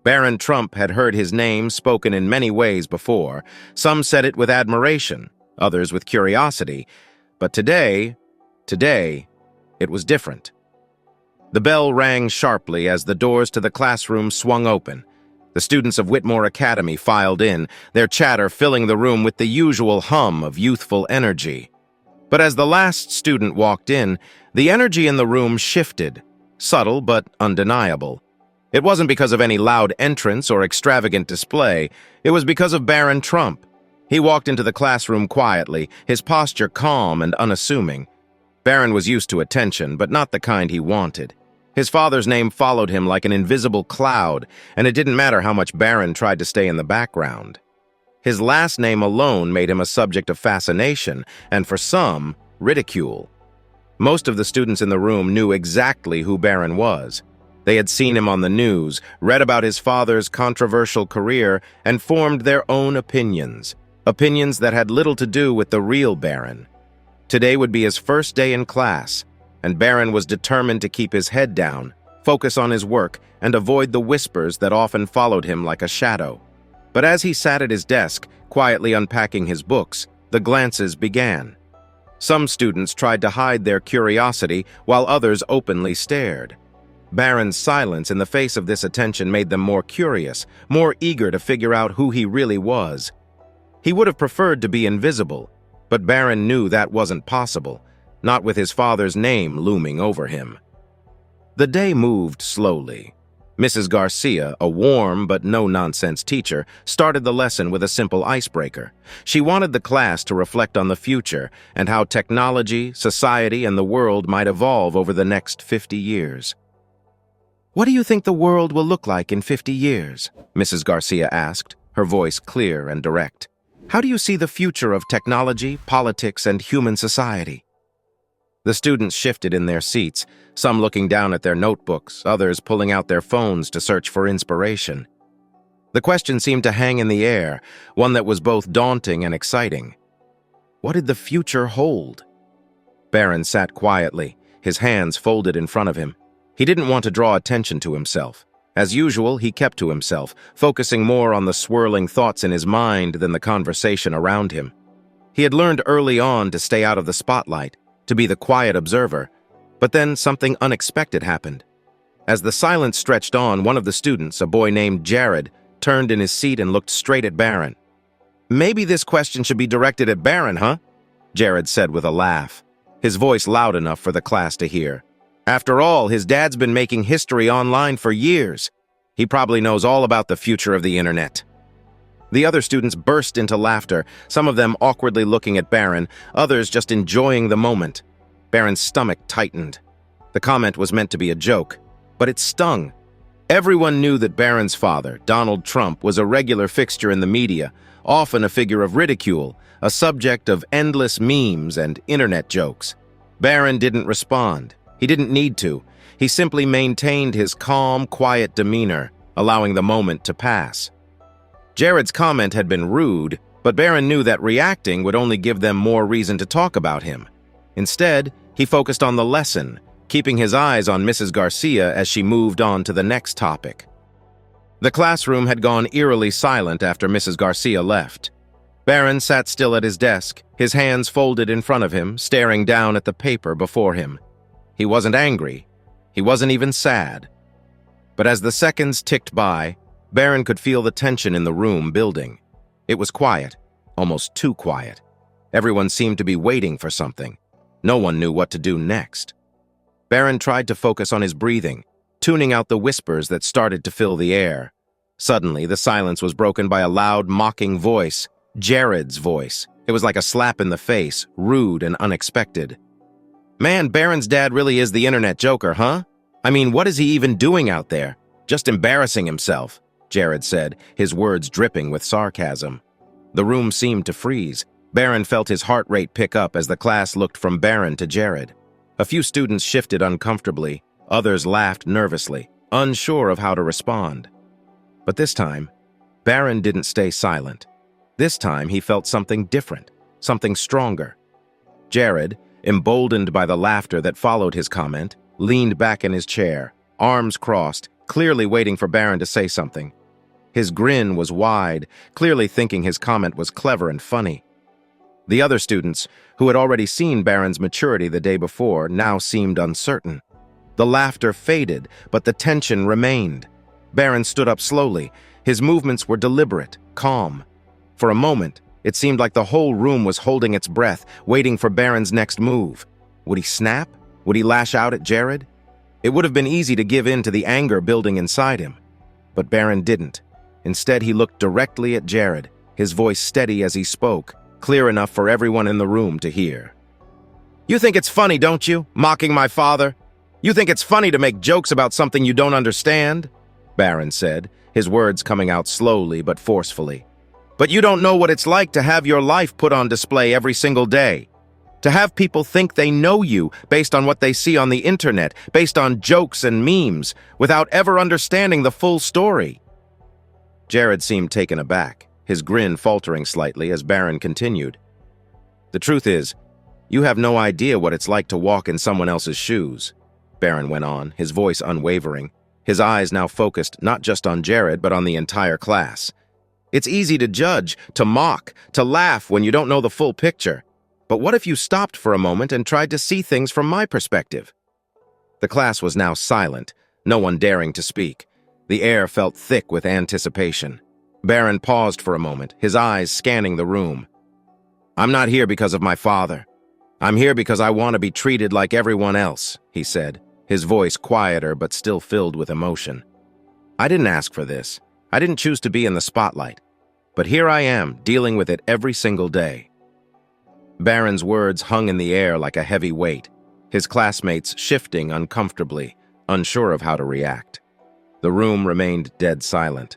Barron Trump had heard his name spoken in many ways before. Some said it with admiration, others with curiosity. But today, it was different. The bell rang sharply as the doors to the classroom swung open. The students of Whitmore Academy filed in, their chatter filling the room with the usual hum of youthful energy. But as the last student walked in, the energy in the room shifted, subtle but undeniable. It wasn't because of any loud entrance or extravagant display. It was because of Barron Trump. He walked into the classroom quietly, his posture calm and unassuming. Barron was used to attention, but not the kind he wanted. His father's name followed him like an invisible cloud, and it didn't matter how much Barron tried to stay in the background. His last name alone made him a subject of fascination, and for some, ridicule. Most of the students in the room knew exactly who Barron was. They had seen him on the news, read about his father's controversial career, and formed their own opinions that had little to do with the real Barron. Today would be his first day in class, and Barron was determined to keep his head down, focus on his work, and avoid the whispers that often followed him like a shadow. But as he sat at his desk, quietly unpacking his books, the glances began. Some students tried to hide their curiosity, while others openly stared. Barron's silence in the face of this attention made them more curious, more eager to figure out who he really was. He would have preferred to be invisible, but Barron knew that wasn't possible, not with his father's name looming over him. The day moved slowly. Mrs. Garcia, a warm but no-nonsense teacher, started the lesson with a simple icebreaker. She wanted the class to reflect on the future and how technology, society, and the world might evolve over the next 50 years. "What do you think the world will look like in 50 years?" Mrs. Garcia asked, her voice clear and direct. "How do you see the future of technology, politics, and human society?" The students shifted in their seats, some looking down at their notebooks, others pulling out their phones to search for inspiration. The question seemed to hang in the air, one that was both daunting and exciting. What did the future hold? Barron sat quietly, his hands folded in front of him. He didn't want to draw attention to himself. As usual, he kept to himself, focusing more on the swirling thoughts in his mind than the conversation around him. He had learned early on to stay out of the spotlight, to be the quiet observer, but then something unexpected happened. As the silence stretched on, one of the students, a boy named Jared, turned in his seat and looked straight at Barron. "Maybe this question should be directed at Barron, huh?" Jared said with a laugh, his voice loud enough for the class to hear. After all, his dad's been making history online for years. He probably knows all about the future of the internet. The other students burst into laughter, some of them awkwardly looking at Barron, others just enjoying the moment. Barron's stomach tightened. The comment was meant to be a joke, but it stung. Everyone knew that Barron's father, Donald Trump, was a regular fixture in the media, often a figure of ridicule, a subject of endless memes and internet jokes. Barron didn't respond. He didn't need to. He simply maintained his calm, quiet demeanor, allowing the moment to pass. Jared's comment had been rude, but Barron knew that reacting would only give them more reason to talk about him. Instead, he focused on the lesson, keeping his eyes on Mrs. Garcia as she moved on to the next topic. The classroom had gone eerily silent after Mrs. Garcia left. Barron sat still at his desk, his hands folded in front of him, staring down at the paper before him. He wasn't angry. He wasn't even sad. But as the seconds ticked by, Barron could feel the tension in the room building. It was quiet, almost too quiet. Everyone seemed to be waiting for something. No one knew what to do next. Barron tried to focus on his breathing, tuning out the whispers that started to fill the air. Suddenly, the silence was broken by a loud, mocking voice, Jared's voice. It was like a slap in the face, rude and unexpected. "Man, Barron's dad really is the internet joker, huh? I mean, what is he even doing out there? Just embarrassing himself," Jared said, his words dripping with sarcasm. The room seemed to freeze. Barron felt his heart rate pick up as the class looked from Barron to Jared. A few students shifted uncomfortably, others laughed nervously, unsure of how to respond. But this time, Barron didn't stay silent. This time he felt something different, something stronger. Jared, emboldened by the laughter that followed his comment, leaned back in his chair, arms crossed, clearly waiting for Barron to say something. His grin was wide, clearly thinking his comment was clever and funny. The other students, who had already seen Barron's maturity the day before, now seemed uncertain. The laughter faded, but the tension remained. Barron stood up slowly. His movements were deliberate, calm. For a moment, it seemed like the whole room was holding its breath, waiting for Barron's next move. Would he snap? Would he lash out at Jared? It would have been easy to give in to the anger building inside him. But Barron didn't. Instead, he looked directly at Jared, his voice steady as he spoke, clear enough for everyone in the room to hear. "You think it's funny, don't you, mocking my father? You think it's funny to make jokes about something you don't understand?" Barron said, his words coming out slowly but forcefully. "But you don't know what it's like to have your life put on display every single day. To have people think they know you based on what they see on the internet, based on jokes and memes, without ever understanding the full story." Jared seemed taken aback, his grin faltering slightly as Barron continued. "The truth is, you have no idea what it's like to walk in someone else's shoes," Barron went on, his voice unwavering, his eyes now focused not just on Jared but on the entire class. "It's easy to judge, to mock, to laugh when you don't know the full picture. But what if you stopped for a moment and tried to see things from my perspective?" The class was now silent, no one daring to speak. The air felt thick with anticipation. Barron paused for a moment, his eyes scanning the room. "I'm not here because of my father. I'm here because I want to be treated like everyone else," he said, his voice quieter but still filled with emotion. "I didn't ask for this. I didn't choose to be in the spotlight. But here I am, dealing with it every single day." Barron's words hung in the air like a heavy weight, his classmates shifting uncomfortably, unsure of how to react. The room remained dead silent.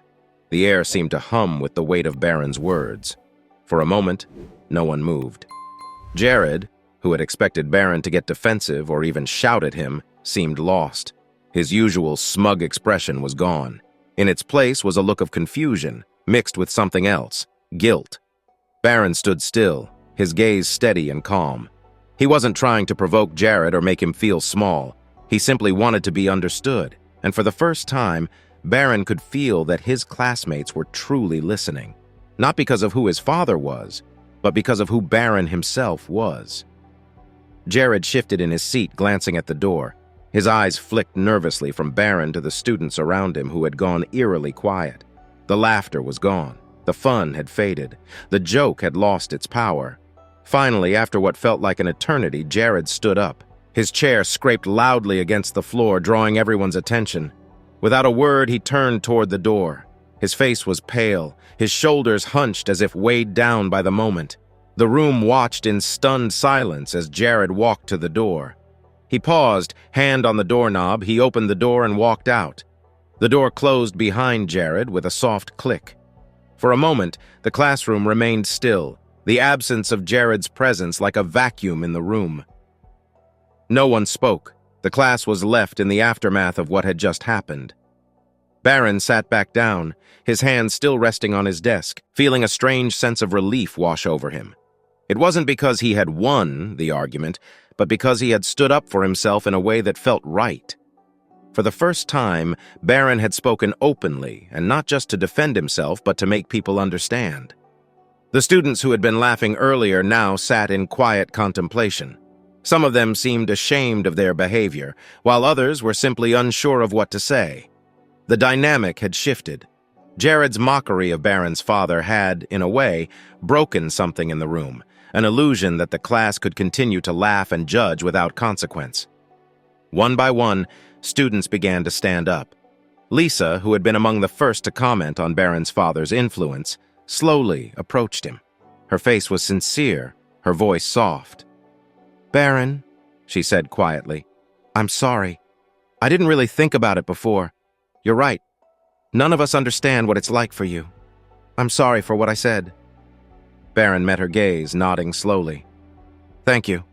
The air seemed to hum with the weight of Barron's words. For a moment, no one moved. Jared, who had expected Barron to get defensive or even shout at him, seemed lost. His usual smug expression was gone. In its place was a look of confusion, mixed with something else, guilt. Barron stood still, his gaze steady and calm. He wasn't trying to provoke Jared or make him feel small. He simply wanted to be understood, and for the first time, Barron could feel that his classmates were truly listening. Not because of who his father was, but because of who Barron himself was. Jared shifted in his seat, glancing at the door. His eyes flicked nervously from Barron to the students around him who had gone eerily quiet. The laughter was gone. The fun had faded. The joke had lost its power. Finally, after what felt like an eternity, Jared stood up. His chair scraped loudly against the floor, drawing everyone's attention. Without a word, he turned toward the door. His face was pale, his shoulders hunched as if weighed down by the moment. The room watched in stunned silence as Jared walked to the door. He paused, hand on the doorknob. He opened the door and walked out. The door closed behind Jared with a soft click. For a moment, the classroom remained still, the absence of Jared's presence like a vacuum in the room. No one spoke. The class was left in the aftermath of what had just happened. Barron sat back down, his hands still resting on his desk, feeling a strange sense of relief wash over him. It wasn't because he had won the argument, but because he had stood up for himself in a way that felt right. For the first time, Barron had spoken openly, and not just to defend himself, but to make people understand. The students who had been laughing earlier now sat in quiet contemplation. Some of them seemed ashamed of their behavior, while others were simply unsure of what to say. The dynamic had shifted. Jared's mockery of Barron's father had, in a way, broken something in the room, an illusion that the class could continue to laugh and judge without consequence. One by one, students began to stand up. Lisa, who had been among the first to comment on Barron's father's influence, slowly approached him. Her face was sincere, her voice soft. "Barron," she said quietly, "I'm sorry. I didn't really think about it before. You're right. None of us understand what it's like for you. I'm sorry for what I said." Barron met her gaze, nodding slowly. "Thank you."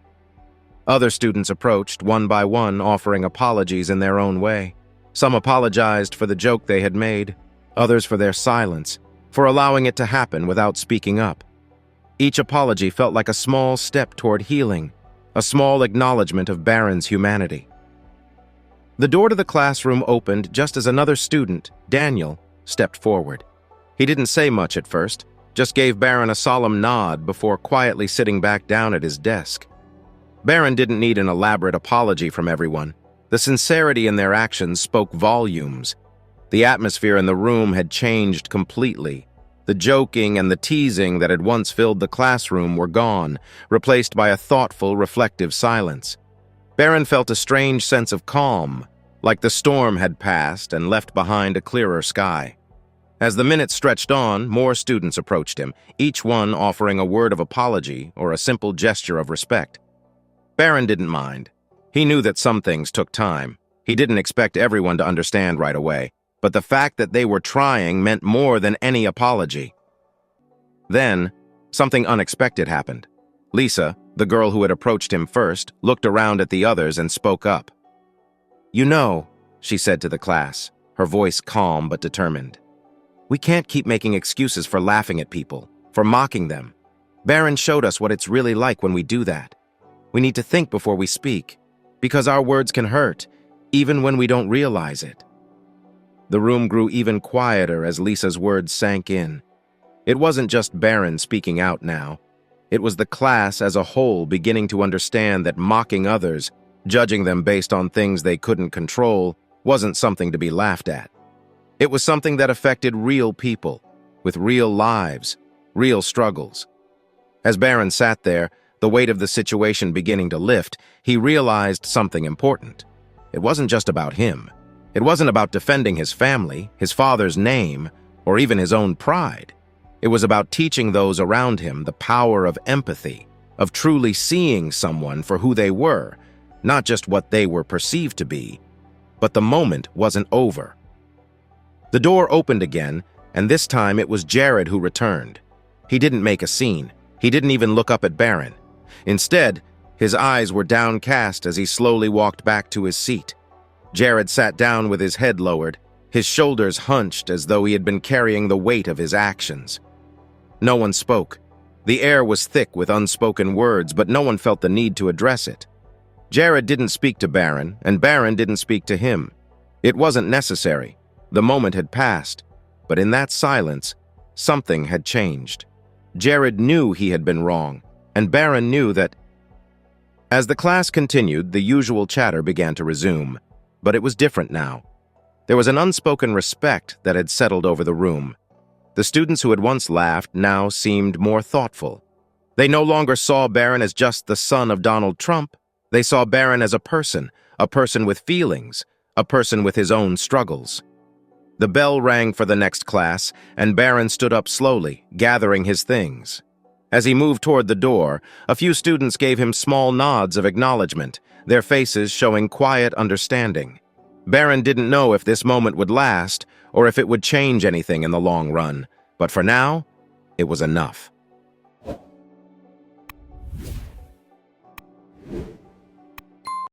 Other students approached, one by one, offering apologies in their own way. Some apologized for the joke they had made, others for their silence, for allowing it to happen without speaking up. Each apology felt like a small step toward healing, a small acknowledgement of Barron's humanity. The door to the classroom opened just as another student, Daniel, stepped forward. He didn't say much at first, just gave Barron a solemn nod before quietly sitting back down at his desk. Barron didn't need an elaborate apology from everyone. The sincerity in their actions spoke volumes. The atmosphere in the room had changed completely. The joking and the teasing that had once filled the classroom were gone, replaced by a thoughtful, reflective silence. Barron felt a strange sense of calm, like the storm had passed and left behind a clearer sky. As the minutes stretched on, more students approached him, each one offering a word of apology or a simple gesture of respect. Barron didn't mind. He knew that some things took time. He didn't expect everyone to understand right away, but the fact that they were trying meant more than any apology. Then, something unexpected happened. Lisa, the girl who had approached him first, looked around at the others and spoke up. "You know," she said to the class, her voice calm but determined, "we can't keep making excuses for laughing at people, for mocking them. Barron showed us what it's really like when we do that. We need to think before we speak, because our words can hurt, even when we don't realize it." The room grew even quieter as Lisa's words sank in. It wasn't just Barron speaking out now. It was the class as a whole beginning to understand that mocking others, judging them based on things they couldn't control, wasn't something to be laughed at. It was something that affected real people, with real lives, real struggles. As Barron sat there, the weight of the situation beginning to lift, he realized something important. It wasn't just about him. It wasn't about defending his family, his father's name, or even his own pride. It was about teaching those around him the power of empathy, of truly seeing someone for who they were, not just what they were perceived to be. But the moment wasn't over. The door opened again, and this time it was Jared who returned. He didn't make a scene. He didn't even look up at Barron. Instead, his eyes were downcast as he slowly walked back to his seat. Jared sat down with his head lowered, his shoulders hunched as though he had been carrying the weight of his actions. No one spoke. The air was thick with unspoken words, but no one felt the need to address it. Jared didn't speak to Barron, and Barron didn't speak to him. It wasn't necessary. The moment had passed, but in that silence, something had changed. Jared knew he had been wrong, and Barron knew that. As the class continued, the usual chatter began to resume, but it was different now. There was an unspoken respect that had settled over the room. The students who had once laughed now seemed more thoughtful. They no longer saw Barron as just the son of Donald Trump. They saw Barron as a person with feelings, a person with his own struggles. The bell rang for the next class, and Barron stood up slowly, gathering his things. As he moved toward the door, a few students gave him small nods of acknowledgement, their faces showing quiet understanding. Barron didn't know if this moment would last or if it would change anything in the long run, but for now, it was enough.